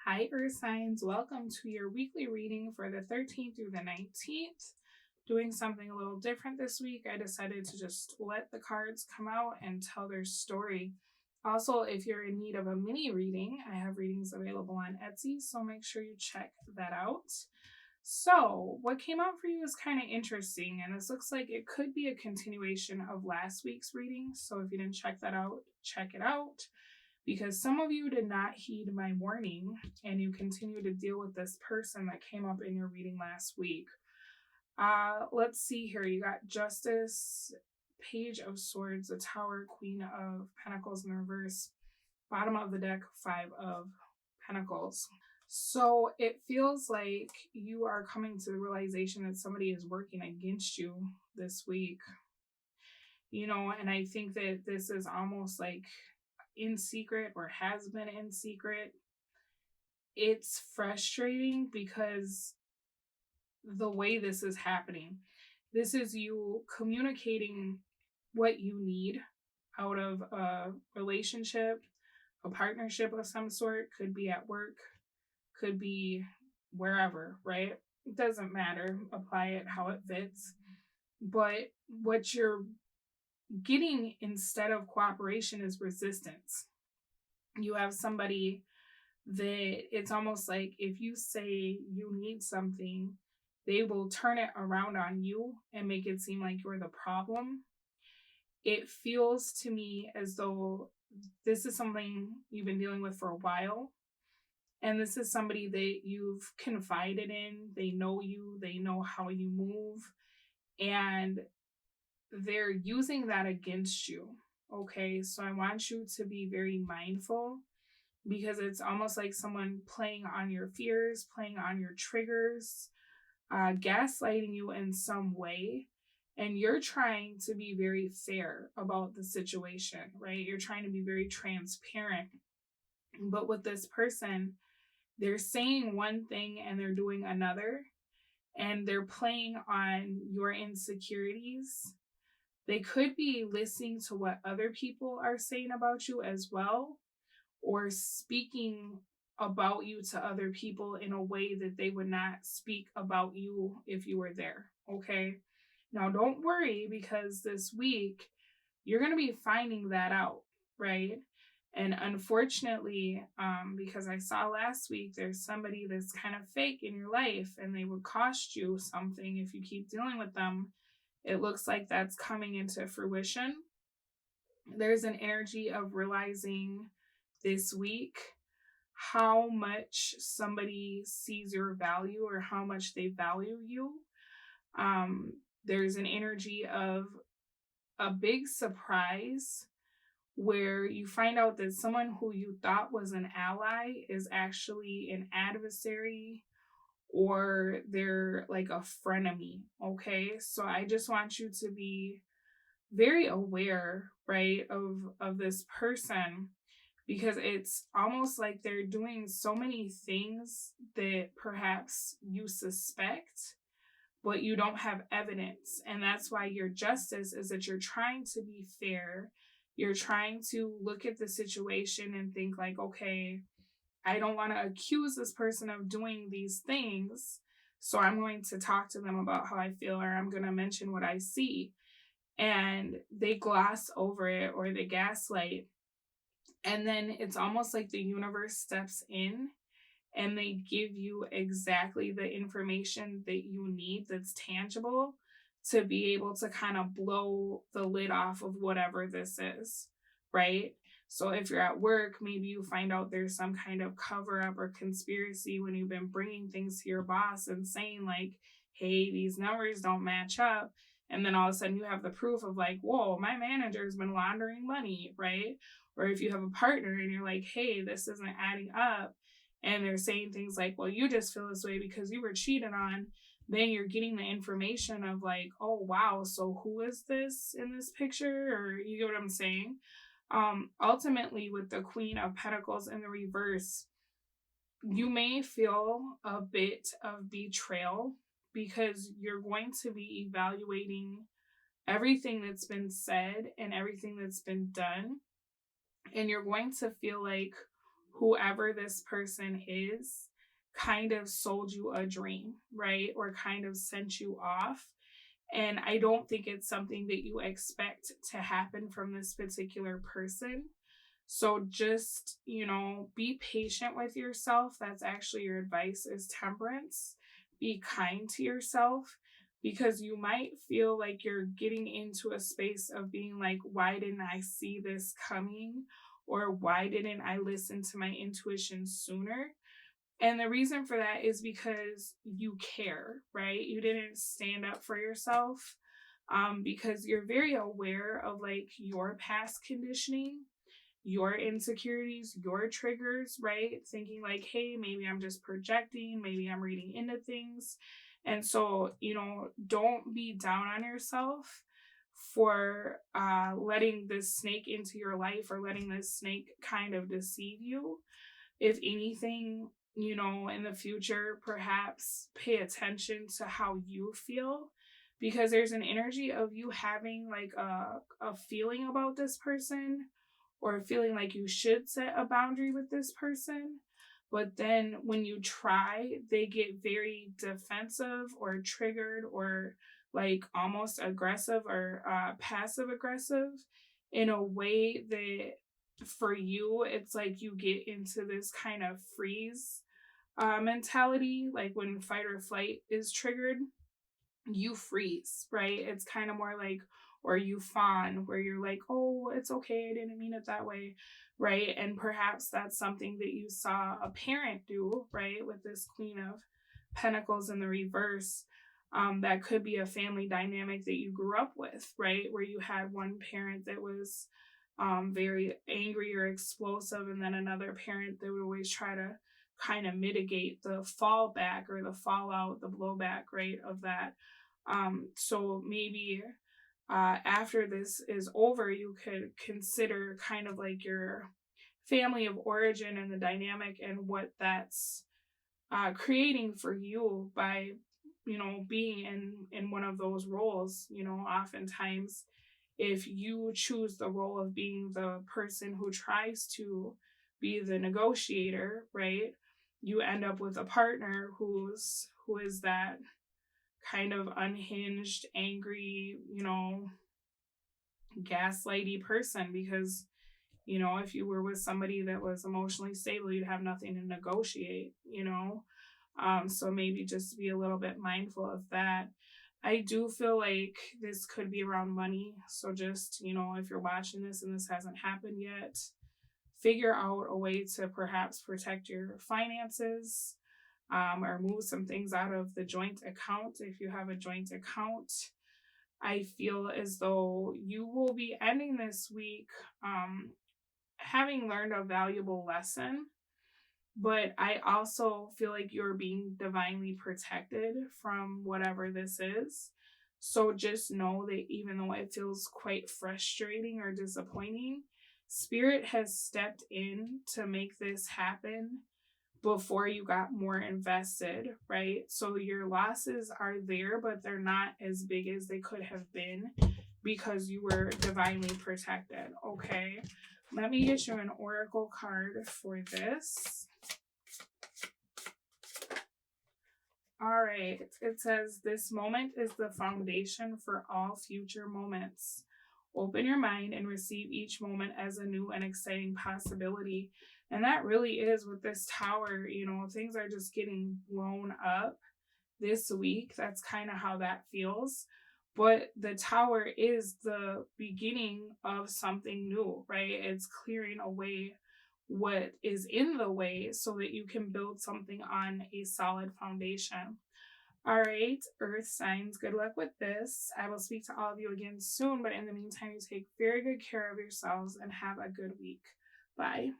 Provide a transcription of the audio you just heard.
Hi, Earth signs. Welcome to your weekly reading for the 13th through the 19th. Doing something a little different this week. I decided to just let the cards come out and tell their story. Also, if you're in need of a mini reading, I have readings available on Etsy, so make sure you check that out. So, what came out for you is kind of interesting, and this looks like it could be a continuation of last week's reading. So, if you didn't check that out, check it out because some of you did not heed my warning and you continue to deal with this person that came up in your reading last week. Let's see here. You got Justice, Page of Swords, the Tower, Queen of Pentacles in reverse, bottom of the deck, Five of Pentacles. So it feels like you are coming to the realization that somebody is working against you this week. And I think that this is almost like in secret or has been in secret. It's frustrating because the way this is happening, this is you communicating what you need out of a relationship, a partnership of some sort. Could be at work, could be wherever, right? It doesn't matter. Apply it how it fits. But what you're getting instead of cooperation is resistance. You have somebody that it's almost like if you say you need something, they will turn it around on you and make it seem like you're the problem. It feels to me as though this is something you've been dealing with for a while. And this is somebody that you've confided in. They know you, they know how you move, and they're using that against you. Okay, so I want you to be very mindful because it's almost like someone playing on your fears, playing on your triggers, gaslighting you in some way. And you're trying to be very fair about the situation, right? You're trying to be very transparent. But with this person, they're saying one thing and they're doing another, and they're playing on your insecurities. They could be listening to what other people are saying about you as well, or speaking about you to other people in a way that they would not speak about you if you were there. Okay. Now, don't worry, because this week you're going to be finding that out, right? And unfortunately, because I saw last week, there's somebody that's kind of fake in your life and they would cost you something if you keep dealing with them. It looks like that's coming into fruition. There's an energy of realizing this week how much somebody sees your value or how much they value you. There's an energy of a big surprise where you find out that someone who you thought was an ally is actually an adversary, or they're like a frenemy. Okay, so I just want you to be very aware, right, of this person, because it's almost like they're doing so many things that perhaps you suspect, but you don't have evidence. And that's why your justice is that you're trying to be fair. You're trying to look at the situation and think like, okay, I don't want to accuse this person of doing these things, so I'm going to talk to them about how I feel, or I'm going to mention what I see. And they gloss over it or they gaslight. And then it's almost like the universe steps in and they give you exactly the information that you need that's tangible to be able to kind of blow the lid off of whatever this is, right? So if you're at work, maybe you find out there's some kind of cover up or conspiracy when you've been bringing things to your boss and saying like, hey, these numbers don't match up. And then all of a sudden you have the proof of like, whoa, my manager's been laundering money, right? Or if you have a partner and you're like, hey, this isn't adding up, and they're saying things like, well, you just feel this way because you were cheated on, then you're getting the information of like, oh, wow, so who is this in this picture? Or you get what I'm saying? Ultimately, with the Queen of Pentacles in the reverse, you may feel a bit of betrayal because you're going to be evaluating everything that's been said and everything that's been done. And you're going to feel like, whoever this person is kind of sold you a dream, right? Or kind of sent you off. And I don't think it's something that you expect to happen from this particular person. So just, be patient with yourself. That's actually your advice, is temperance. Be kind to yourself, because you might feel like you're getting into a space of being like, why didn't I see this coming? Or why didn't I listen to my intuition sooner? And the reason for that is because you care, right? You didn't stand up for yourself, because you're very aware of like your past conditioning, your insecurities, your triggers, right? Thinking like, hey, maybe I'm just projecting, maybe I'm reading into things. And so, don't be down on yourself for letting this snake into your life, or letting this snake kind of deceive you. If anything, in the future, perhaps pay attention to how you feel, because there's an energy of you having like a feeling about this person, or feeling like you should set a boundary with this person. But then when you try, they get very defensive or triggered, or like almost aggressive, or passive aggressive, in a way that for you, it's like you get into this kind of freeze mentality. Like when fight or flight is triggered, you freeze, right? It's kind of more like, or you fawn, where you're like, oh, it's okay, I didn't mean it that way, right? And perhaps that's something that you saw a parent do, right? With this Queen of Pentacles in the reverse. That could be a family dynamic that you grew up with, right? Where you had one parent that was very angry or explosive, and then another parent that would always try to kind of mitigate the fallback or the fallout, the blowback, right, of that. So maybe after this is over, you could consider kind of like your family of origin and the dynamic, and what that's creating for you by, being in one of those roles. Oftentimes, if you choose the role of being the person who tries to be the negotiator, right, you end up with a partner who is that kind of unhinged, angry, gaslighty person. Because, if you were with somebody that was emotionally stable, you'd have nothing to negotiate, so maybe just be a little bit mindful of that. I do feel like this could be around money. So just, if you're watching this and this hasn't happened yet, figure out a way to perhaps protect your finances, or move some things out of the joint account. If you have a joint account, I feel as though you will be ending this week having learned a valuable lesson. But I also feel like you're being divinely protected from whatever this is. So just know that even though it feels quite frustrating or disappointing, Spirit has stepped in to make this happen before you got more invested, right? So your losses are there, but they're not as big as they could have been, because you were divinely protected, okay? Let me get you an oracle card for this. All right, it says, this moment is the foundation for all future moments. Open your mind and receive each moment as a new and exciting possibility. And that really is with this Tower, things are just getting blown up this week. That's kind of how that feels. But the Tower is the beginning of something new, right? It's clearing away what is in the way so that you can build something on a solid foundation. All right, Earth signs, good luck with this. I will speak to all of you again soon, but in the meantime, you take very good care of yourselves and have a good week. Bye.